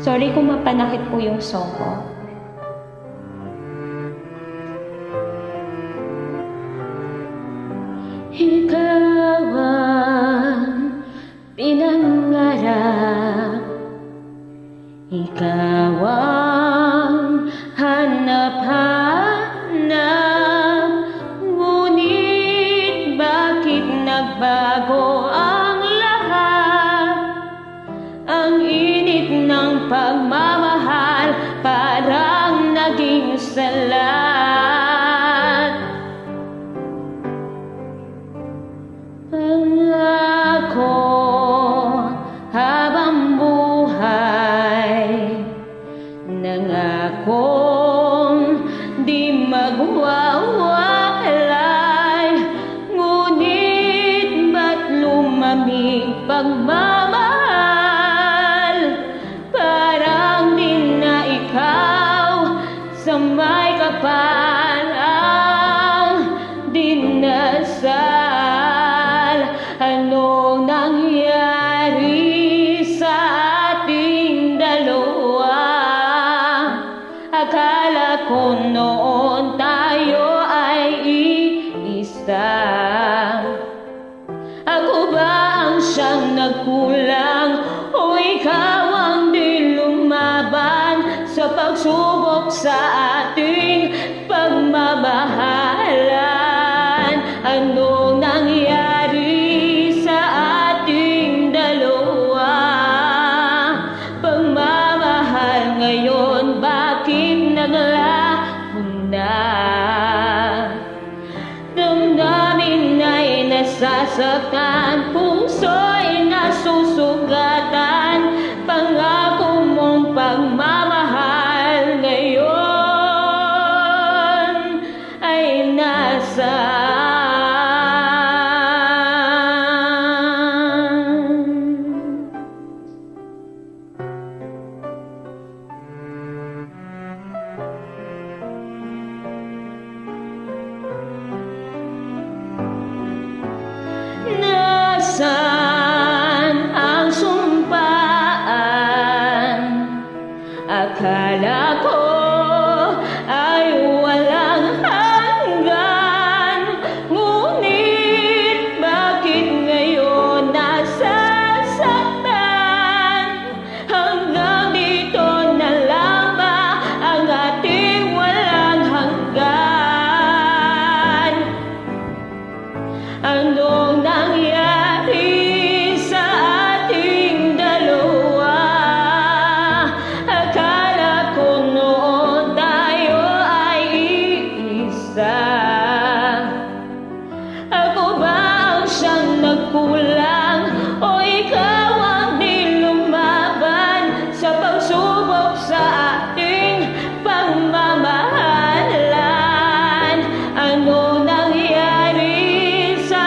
Sorry kung mapanakit po yung song ko. Ikaw ang pinangarap, ikaw ang hanap-hanap, ngunit bakit nagbago ang lahat? Ang init ng pagmamahal parang naging salat. Pangako habang buhay, nangakong di magwawalay, ngunit ba't lumamig pagmamahal? Parang di na ikaw sa may kapalang dinasal. Anong nangyari sa ating dalawa? Akala ko noon tayo ay iisa. Ako ba ang siyang nagkulang o ikaw ang di lumaban sa pagsubok sa ating pagmamahalan? Anong nangyari sa ating dalawa? Pagmamahal ngayon, bakit naglaho na? Damdamin ay nasasaktan, puso'y nasusugatan, pangako mong pagmamahal ngayon ay nasaan? Nasaan ang sumpaan? Akala ko ay walang hanggan, ngunit bakit ngayon nasasaktan? Hanggang dito na lang ba ang ating walang hanggan? Anong nangyari sa ating dalawa? Akala ko noon tayo ay iisa. Ako ba ang siyang nagkulang o ikaw ang di lumaban sa pagsubok sa ating pagmamahalan? Ano nangyari sa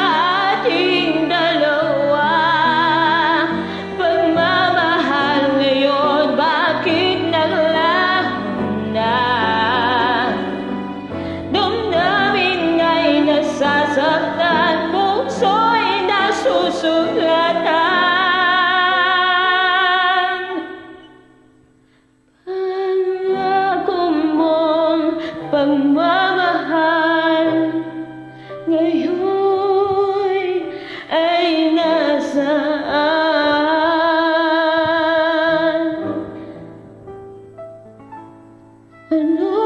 ating dalawa? Pagmamahal ngayon, bakit naglaho na? Damdamin ay nasasaktan, puso'y nasusugatan. Pangako mong pagmamahal ngayon ay nasaan? Ano